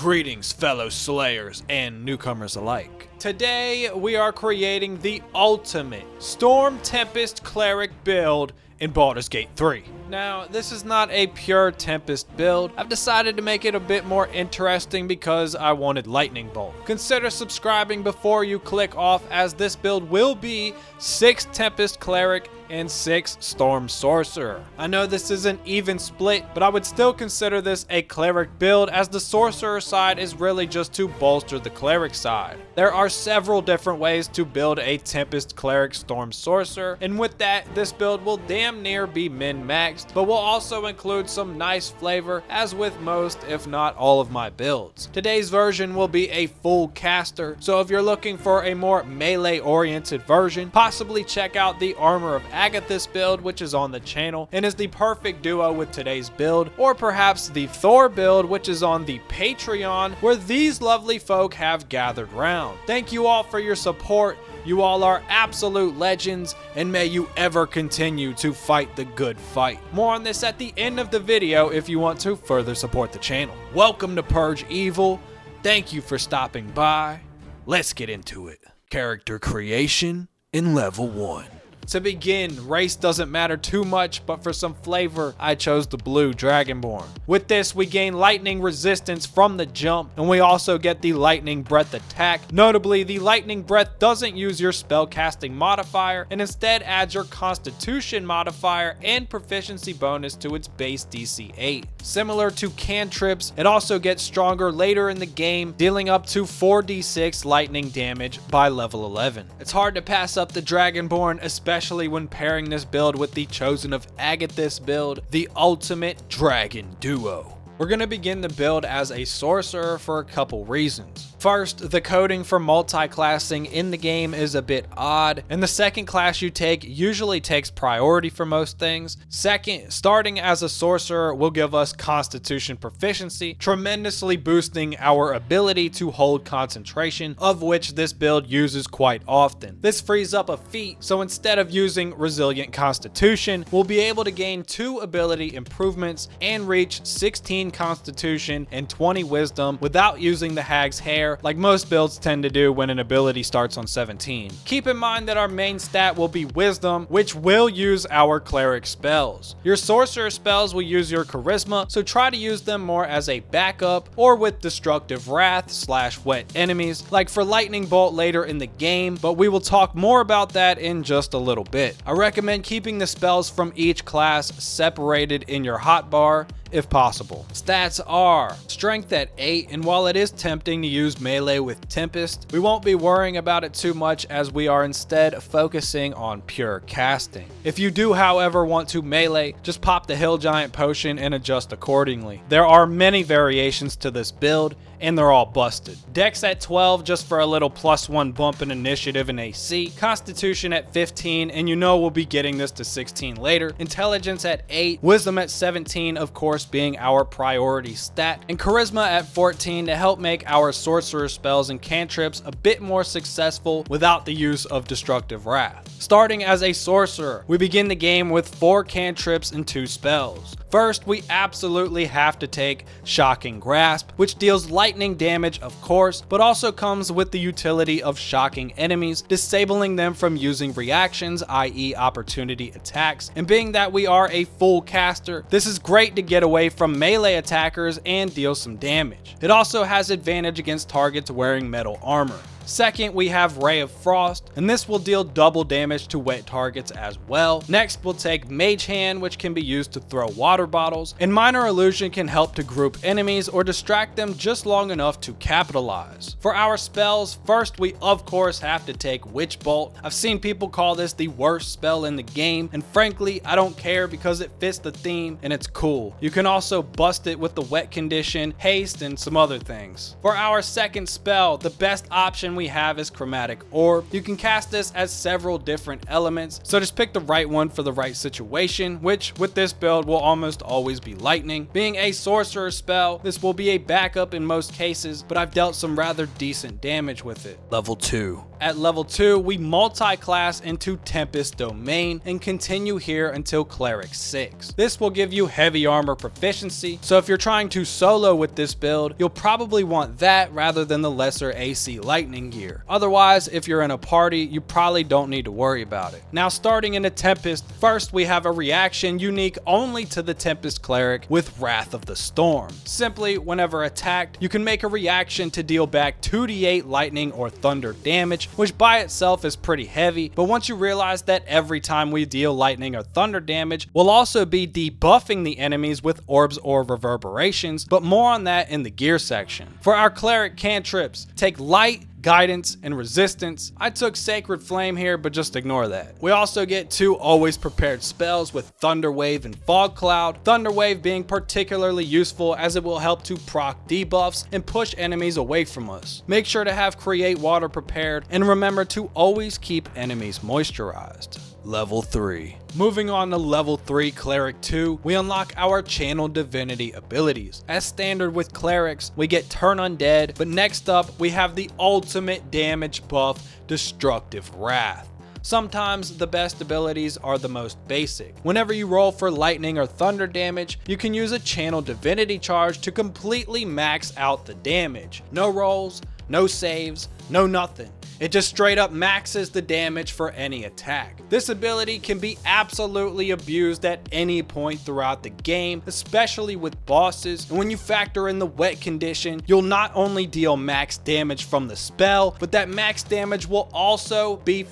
Greetings, fellow slayers and newcomers alike. Today we are creating the ultimate Storm Tempest Cleric Build in Baldur's Gate 3. Now, this is not a pure Tempest build. I've decided to make it a bit more interesting because I wanted Lightning Bolt. Consider subscribing before you click off, as this build will be 6 Tempest Cleric and 6 Storm Sorcerer. I know this is an even split, but I would still consider this a Cleric build, as the Sorcerer side is really just to bolster the Cleric side. There are several different ways to build a Tempest Cleric Storm Sorcerer, and with that, this build will damn near be min-maxed, but will also include some nice flavor, as with most, if not all of my builds. Today's version will be a full caster, so if you're looking for a more melee-oriented version, possibly check out the Armor of Agathys build, which is on the channel and is the perfect duo with today's build, or perhaps the Thor build, which is on the Patreon, where these lovely folk have gathered round. Thank you all for your support. You all are absolute legends, and may you ever continue to fight the good fight. More on this at the end of the video if you want to further support the channel. Welcome to Purge Evil. Thank you for stopping by. Let's get into it. Character creation in level 1. To begin, race doesn't matter too much, but for some flavor, I chose the blue Dragonborn. With this, we gain lightning resistance from the jump, and we also get the lightning breath attack. Notably, the lightning breath doesn't use your spellcasting modifier, and instead adds your constitution modifier and proficiency bonus to its base DC 8. Similar to cantrips, it also gets stronger later in the game, dealing up to 4d6 lightning damage by level 11. It's hard to pass up the Dragonborn, especially when pairing this build with the Chosen of Agathys build, the ultimate dragon duo. We're going to begin the build as a sorcerer for a couple reasons. First, the coding for multi-classing in the game is a bit odd, and the second class you take usually takes priority for most things. Second, starting as a sorcerer will give us constitution proficiency, tremendously boosting our ability to hold concentration, of which this build uses quite often. This frees up a feat, so instead of using resilient constitution, we'll be able to gain 2 ability improvements and reach 16 constitution and 20 wisdom without using the hag's hair like most builds tend to do when an ability starts on 17. Keep in mind that our main stat will be wisdom, which will use our cleric spells. Your sorcerer spells will use your charisma, so try to use them more as a backup or with destructive wrath / wet enemies, like for lightning bolt later in the game, but we will talk more about that in just a little bit. I recommend keeping the spells from each class separated in your hotbar if possible. Stats are strength at 8, and while it is tempting to use melee with Tempest, we won't be worrying about it too much, as we are instead focusing on pure casting. If you do, however, want to melee, just pop the Hill Giant potion and adjust accordingly. There are many variations to this build, and they're all busted. Dex at 12 just for a little +1 bump in initiative and AC. Constitution at 15, and you know we'll be getting this to 16 later. Intelligence at 8. Wisdom at 17, of course, being our priority stat. And Charisma at 14 to help make our sorcerer spells and cantrips a bit more successful without the use of destructive wrath. Starting as a sorcerer, we begin the game with 4 cantrips and 2 spells. First, we absolutely have to take Shocking Grasp, which deals lightning damage, of course, but also comes with the utility of shocking enemies, disabling them from using reactions, i.e. opportunity attacks, and being that we are a full caster, this is great to get away from melee attackers and deal some damage. It also has advantage against targets wearing metal armor. Second, we have Ray of Frost, and this will deal double damage to wet targets as well. Next, we'll take Mage Hand, which can be used to throw water bottles, and Minor Illusion can help to group enemies or distract them just long enough to capitalize. For our spells, first we of course have to take Witch Bolt. I've seen people call this the worst spell in the game, and frankly, I don't care because it fits the theme and it's cool. You can also bust it with the Wet Condition, Haste, and some other things. For our second spell, the best option we have is Chromatic Orb. You can cast this as several different elements, so just pick the right one for the right situation, which with this build will almost always be lightning. Being a sorcerer spell, this will be a backup in most cases, but I've dealt some rather decent damage with it. Level 2. At level 2, we multi-class into Tempest Domain and continue here until Cleric 6. This will give you heavy armor proficiency, so if you're trying to solo with this build, you'll probably want that rather than the lesser AC lightning gear. Otherwise, if you're in a party, you probably don't need to worry about it. Now, starting in a Tempest, first we have a reaction unique only to the Tempest Cleric with Wrath of the Storm. Simply, whenever attacked, you can make a reaction to deal back 2d8 lightning or thunder damage, which by itself is pretty heavy, but once you realize that every time we deal lightning or thunder damage, we'll also be debuffing the enemies with orbs or reverberations, but more on that in the gear section. For our cleric cantrips, take light, guidance, and resistance. I took Sacred Flame here, but just ignore that. We also get 2 always prepared spells with Thunder Wave and Fog Cloud. Thunder Wave being particularly useful as it will help to proc debuffs and push enemies away from us. Make sure to have Create Water prepared, and remember to always keep enemies moisturized. Level 3. Moving on to level 3 Cleric 2, we unlock our Channel Divinity abilities. As standard with clerics, we get Turn Undead, but next up we have the ultimate damage buff, Destructive Wrath. Sometimes the best abilities are the most basic. Whenever you roll for lightning or thunder damage, you can use a Channel Divinity charge to completely max out the damage. No rolls, no saves, no nothing. It just straight up maxes the damage for any attack. This ability can be absolutely abused at any point throughout the game, especially with bosses, and when you factor in the wet condition, you'll not only deal max damage from the spell, but that max damage will also be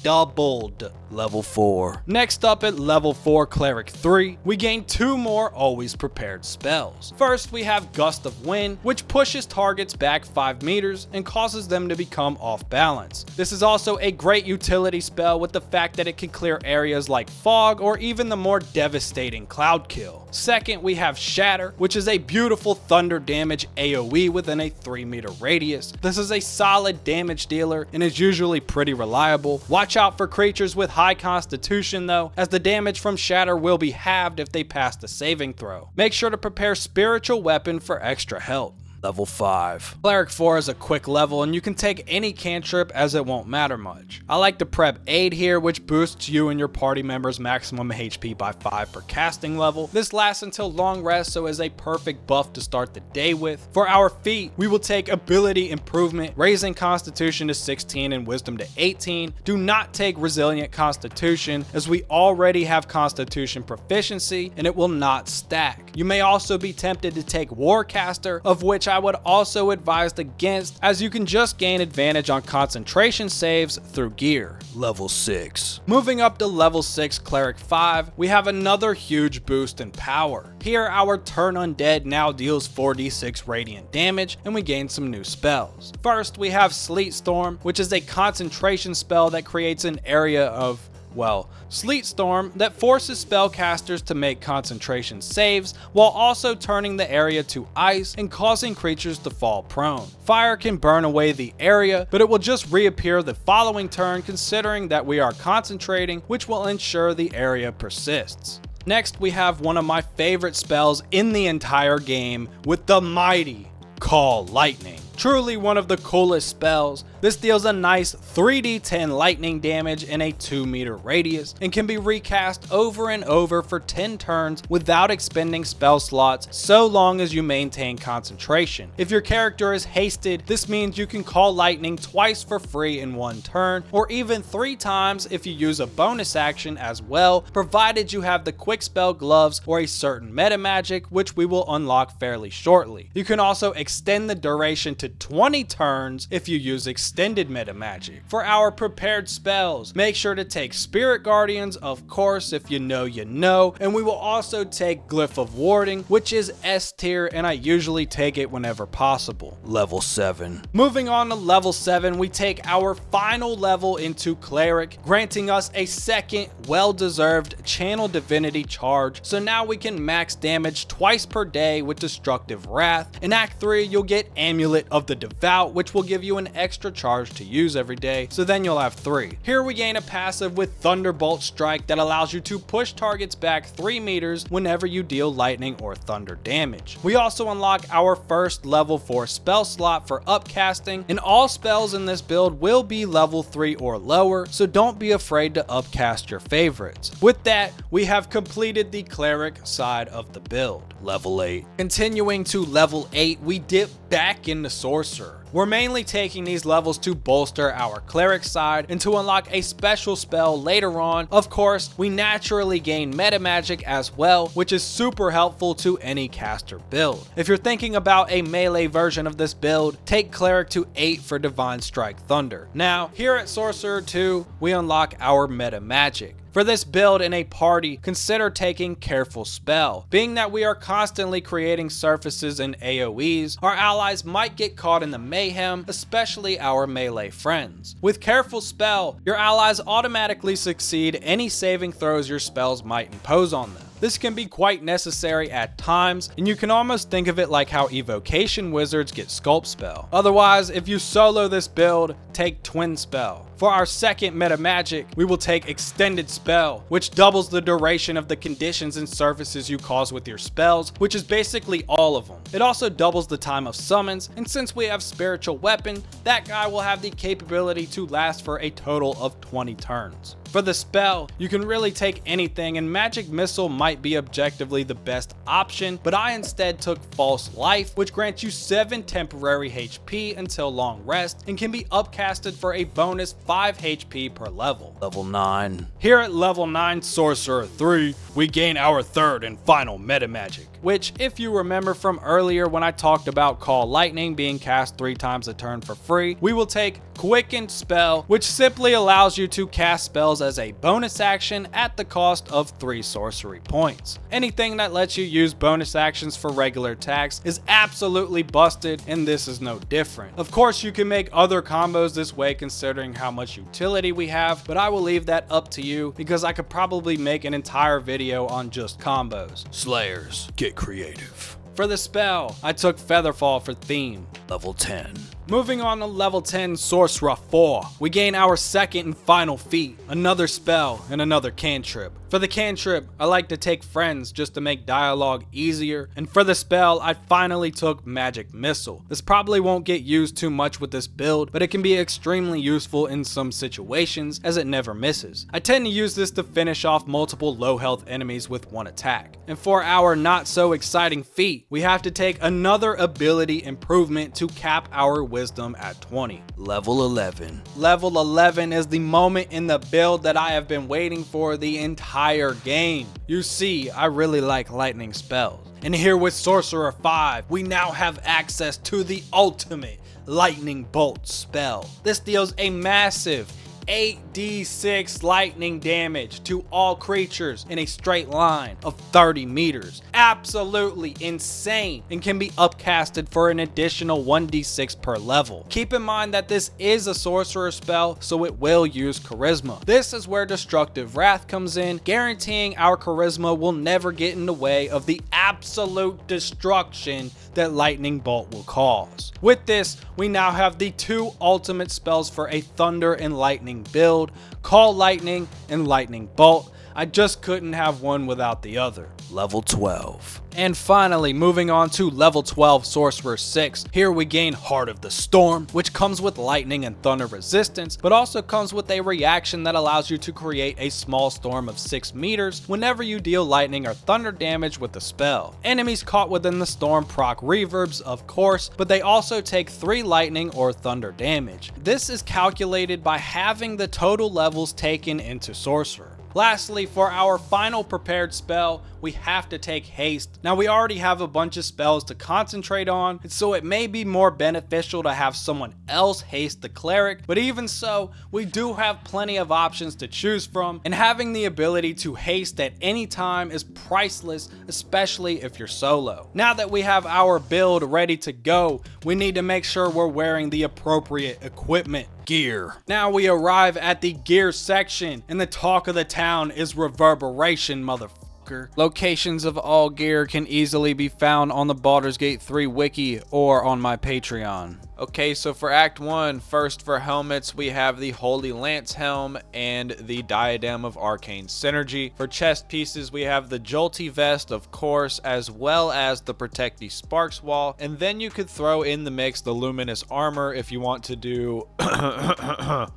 doubled. Level 4. Next up at level 4 Cleric 3, we gain 2 more always prepared spells. First, we have Gust of Wind, which pushes targets back 5 meters and causes them to become off balance. This is also a great utility spell with the fact that it can clear areas like fog or even the more devastating Cloud Kill. Second, we have Shatter, which is a beautiful thunder damage AoE within a 3-meter radius. This is a solid damage dealer and is usually pretty reliable. Watch out for creatures with high constitution though, as the damage from Shatter will be halved if they pass the saving throw. Make sure to prepare Spiritual Weapon for extra help. Level 5. Cleric 4 is a quick level and you can take any cantrip as it won't matter much. I like to prep Aid here, which boosts you and your party members maximum HP by 5 per casting level. This lasts until long rest, so is a perfect buff to start the day with. For our feat, we will take Ability Improvement, raising Constitution to 16 and Wisdom to 18. Do not take Resilient Constitution, as we already have Constitution proficiency and it will not stack. You may also be tempted to take Warcaster, of which I would also advise against, as you can just gain advantage on concentration saves through gear. Level 6. Moving up to level 6 Cleric 5, we have another huge boost in power. Here our Turn Undead now deals 4d6 radiant damage and we gain some new spells. First, we have Sleet Storm, which is a concentration spell that creates an area of, well, Sleet Storm that forces spellcasters to make concentration saves while also turning the area to ice and causing creatures to fall prone. Fire can burn away the area, but it will just reappear the following turn, considering that we are concentrating, which will ensure the area persists. Next, we have one of my favorite spells in the entire game with the mighty Call Lightning. Truly one of the coolest spells. This deals a nice 3d10 lightning damage in a 2-meter radius and can be recast over and over for 10 turns without expending spell slots, so long as you maintain concentration. If your character is hasted, this means you can call lightning twice for free in 1 turn, or even 3 times if you use a bonus action as well, provided you have the quick spell gloves or a certain meta magic, which we will unlock fairly shortly. You can also extend the duration to 20 turns if you use extended meta magic. For our prepared spells, make sure to take Spirit Guardians, of course, if you know you know, and we will also take Glyph of Warding, which is S tier, and I usually take it whenever possible. Level 7. Moving on to level 7, we take our final level into Cleric, granting us a second well-deserved Channel Divinity charge, so now we can max damage twice per day with Destructive Wrath. In Act 3, you'll get Amulet of the Devout, which will give you an extra charge to use every day, so then you'll have 3. Here we gain a passive with Thunderbolt Strike that allows you to push targets back 3 meters whenever you deal lightning or thunder damage. We also unlock our first level 4 spell slot for upcasting, and all spells in this build will be level 3 or lower, so don't be afraid to upcast your favorites. With that, we have completed the cleric side of the build. Level 8. Continuing to level 8, we dip back into Sorcerer. We're mainly taking these levels to bolster our cleric side and to unlock a special spell later on. Of course, we naturally gain meta magic as well, which is super helpful to any caster build. If you're thinking about a melee version of this build, take cleric to 8 for Divine Strike Thunder. Now, here at Sorcerer 2, we unlock our meta magic. For this build in a party, consider taking Careful Spell. Being that we are constantly creating surfaces and AoEs, our allies might get caught in the mayhem, especially our melee friends. With Careful Spell, your allies automatically succeed any saving throws your spells might impose on them. This can be quite necessary at times, and you can almost think of it like how evocation wizards get Sculpt Spell. Otherwise, if you solo this build, take Twin Spell. For our second meta magic, we will take Extended Spell, which doubles the duration of the conditions and surfaces you cause with your spells, which is basically all of them. It also doubles the time of summons, and since we have Spiritual Weapon, that guy will have the capability to last for a total of 20 turns. For the spell, you can really take anything, and Magic Missile might be objectively the best option, but I instead took False Life, which grants you 7 temporary HP until long rest, and can be upcasted for a bonus 5 HP per level. Level 9. Here at level 9 Sorcerer 3, we gain our third and final meta magic, which, if you remember from earlier when I talked about Call Lightning being cast 3 times a turn for free, we will take Quickened Spell, which simply allows you to cast spells as a bonus action at the cost of 3 sorcery points. Anything that lets you use bonus actions for regular attacks is absolutely busted, and this is no different. Of course, you can make other combos this way considering how much utility we have, but I will leave that up to you because I could probably make an entire video on just combos. Slayers, get creative. For the spell, I took Featherfall for theme. Level 10. Moving on to level 10 Sorcerer 4, we gain our second and final feat, another spell and another cantrip. For the cantrip, I like to take Friends just to make dialogue easier, and for the spell, I finally took Magic Missile. This probably won't get used too much with this build, but it can be extremely useful in some situations as it never misses. I tend to use this to finish off multiple low health enemies with one attack. And for our not so exciting feat, we have to take another ability improvement to cap our wisdom at 20. Level 11. Level 11 is the moment in the build that I have been waiting for the entire game. You see, I really like lightning spells. And here with Sorcerer 5, we now have access to the ultimate Lightning Bolt spell. This deals a massive 8d6 lightning damage to all creatures in a straight line of 30 meters. Absolutely insane, and can be upcasted for an additional 1d6 per level. Keep in mind that this is a sorcerer spell, so it will use charisma. This is where Destructive Wrath comes in, guaranteeing our charisma will never get in the way of the absolute destruction that Lightning Bolt will cause. With this, we now have the 2 ultimate spells for a Thunder and Lightning build, Call Lightning and Lightning Bolt. I just couldn't have one without the other. Level 12. And finally, moving on to level 12 Sorcerer 6, here we gain Heart of the Storm, which comes with lightning and thunder resistance, but also comes with a reaction that allows you to create a small storm of 6 meters whenever you deal lightning or thunder damage with the spell. Enemies caught within the storm proc reverbs, of course, but they also take 3 lightning or thunder damage. This is calculated by having the total levels taken into Sorcerer. Lastly, for our final prepared spell, we have to take Haste. Now, we already have a bunch of spells to concentrate on, and so it may be more beneficial to have someone else haste the cleric, but even so, we do have plenty of options to choose from, and having the ability to haste at any time is priceless, especially if you're solo. Now that we have our build ready to go, we need to make sure we're wearing the appropriate equipment. Gear. Now we arrive at the gear section, and the talk of the town is Reverberation, motherfucker. motherfucker. Locations of all gear can easily be found on the Baldur's Gate 3 wiki or on my Patreon. Okay, so for Act 1, first for helmets, we have the Holy Lance Helm and the Diadem of Arcane Synergy. For chest pieces, we have the Jolty Vest, of course, as well as the Protecty Sparks Wall. And then you could throw in the mix the Luminous Armor if you want to do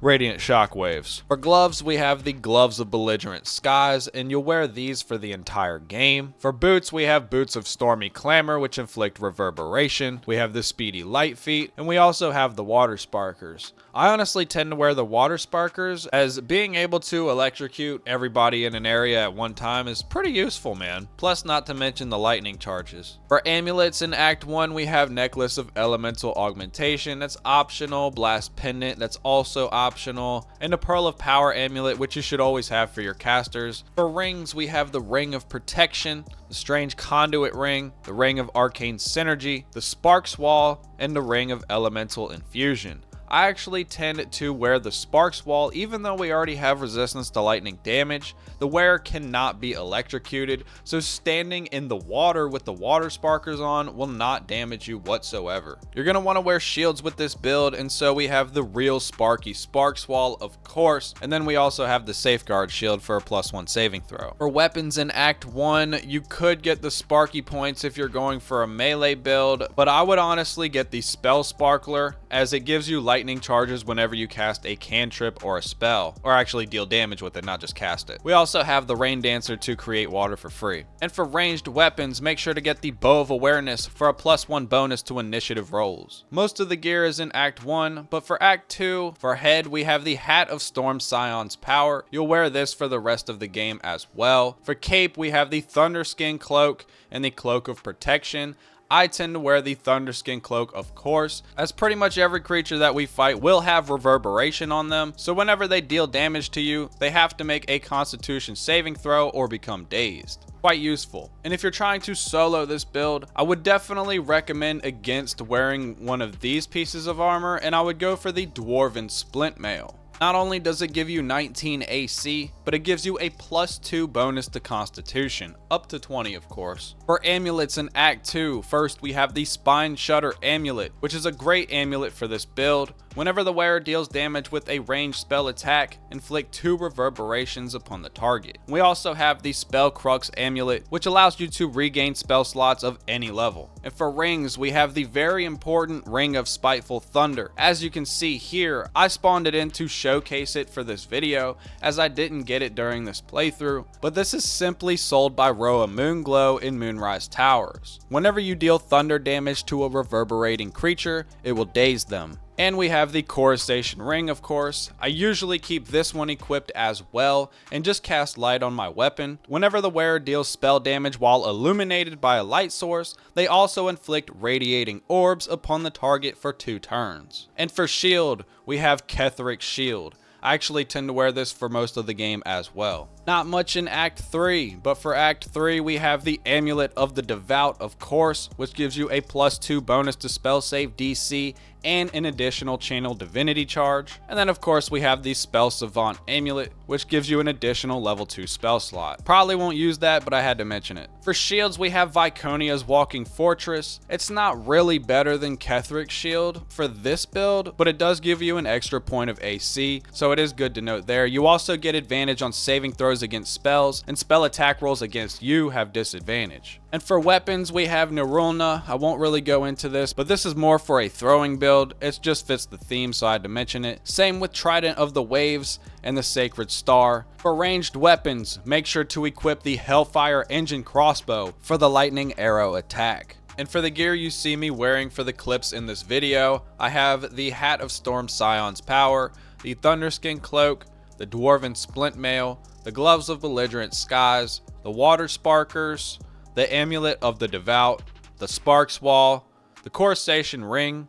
Radiant Shockwaves. For gloves, we have the Gloves of Belligerent Skies, and you'll wear these for the entire game. For boots, we have Boots of Stormy Clamor, which inflict reverberation. We have the Speedy Light Feet, and we also have the Water Sparkers. I honestly tend to wear the Water Sparkers, as being able to electrocute everybody in an area at one time is pretty useful, man. Plus, not to mention the Lightning Charges. For amulets in Act 1, we have Necklace of Elemental Augmentation, that's optional. Blast Pendant, that's also optional. And a Pearl of Power amulet, which you should always have for your casters. For rings, we have the Ring of Protection, the Strange Conduit Ring, the Ring of Arcane Synergy, the Sparks Wall, and the Ring of Elemental Infusion. I actually tend to wear the Sparks Wall, even though we already have resistance to lightning damage. The wearer cannot be electrocuted, so standing in the water with the Water Sparkers on will not damage you whatsoever. You're going to want to wear shields with this build, and so we have the real Sparky Sparks Wall, of course, and then we also have the Safeguard Shield for a +1 saving throw. For weapons in Act 1, you could get the Sparky points if you're going for a melee build, but I would honestly get the Spell Sparkler, as it gives you lightning charges whenever you cast a cantrip or a spell, or actually deal damage with it, not just cast it. We also have the Rain Dancer to create water for free. And for ranged weapons, make sure to get the Bow of Awareness for a +1 bonus to initiative rolls. Most of the gear is in Act 1, but for Act 2, for head, we have the Hat of Storm Scion's Power. You'll wear this for the rest of the game as well. For cape, we have the Thunderskin Cloak and the Cloak of Protection. I tend to wear the Thunderskin Cloak, of course, as pretty much every creature that we fight will have reverberation on them, so whenever they deal damage to you, they have to make a Constitution saving throw or become dazed. Quite useful. And if you're trying to solo this build, I would definitely recommend against wearing one of these pieces of armor, and I would go for the Dwarven Splint Mail. Not only does it give you 19 AC, but it gives you a +2 bonus to Constitution, up to 20 of course. For amulets in Act 2, first we have the Spine Shudder Amulet, which is a great amulet for this build. Whenever the wearer deals damage with a ranged spell attack, inflict 2 reverberations upon the target. We also have the Spell Crux Amulet, which allows you to regain spell slots of any level. And for rings, we have the very important Ring of Spiteful Thunder. As you can see here, I spawned it in to showcase it for this video, as I didn't get it during this playthrough, but this is simply sold by Roa Moonglow in Moonrise Towers. Whenever you deal thunder damage to a reverberating creature, it will daze them. And we have the Coruscation Ring, of course. I usually keep this one equipped as well and just cast light on my weapon. Whenever the wearer deals spell damage while illuminated by a light source, they also inflict radiating orbs upon the target for 2 turns. And for shield, we have Ketheric's Shield. I actually tend to wear this for most of the game as well. Not much in Act 3, but for Act 3 we have the Amulet of the Devout, of course, which gives you a +2 bonus to spell save DC and an additional Channel Divinity charge. And then of course we have the Spell Savant Amulet, which gives you an additional level 2 spell slot. Probably won't use that, but I had to mention it. For shields, we have Viconia's Walking Fortress. It's not really better than Ketheric's Shield for this build, but it does give you an extra point of AC, so it is good to note there. You also get advantage on saving throws against spells, and spell attack rolls against you have disadvantage. And for weapons, we have Nerulna. I won't really go into this, but this is more for a throwing build. It just fits the theme, so I had to mention it. Same with Trident of the Waves and the Sacred Star. For ranged weapons, make sure to equip the Hellfire Engine Crossbow for the lightning arrow attack. And for the gear you see me wearing for the clips in this video, I have the Hat of Storm Scion's Power, the Thunderskin Cloak, the Dwarven Splint Mail, the Gloves of Belligerent Skies, the Water Sparkers, the Amulet of the Devout, the Sparks Wall, the Coruscation Ring,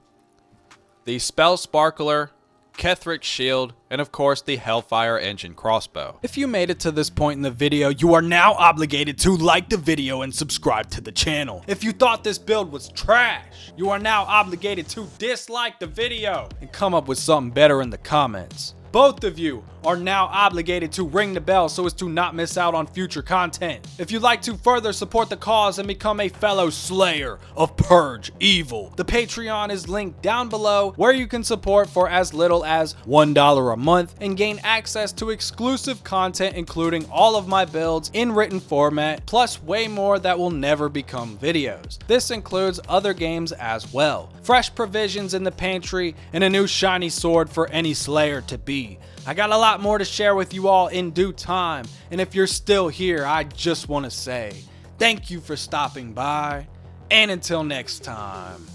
the Spell Sparkler, Ketheric's Shield, and of course the Hellfire Engine Crossbow. If you made it to this point in the video, you are now obligated to like the video and subscribe to the channel. If you thought this build was trash, you are now obligated to dislike the video and come up with something better in the comments. Both of you are now obligated to ring the bell so as to not miss out on future content. If you'd like to further support the cause and become a fellow slayer of Purge Evil, the Patreon is linked down below, where you can support for as little as $1 a month and gain access to exclusive content, including all of my builds in written format, plus way more that will never become videos. This includes other games as well, fresh provisions in the pantry, and a new shiny sword for any slayer to be. I got a lot more to share with you all in due time, and if you're still here, I just want to say thank you for stopping by, and until next time,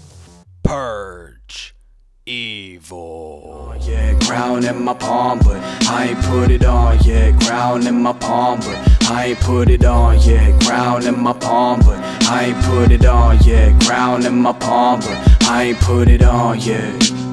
Purge Evil. Oh, yeah, crown in my palm, but I ain't put it on. Yeah, crown in my palm, but I ain't put it on. Yeah, crown in my palm, but I ain't put it on. Yeah, crown in my palm, but I ain't put it on. Yeah.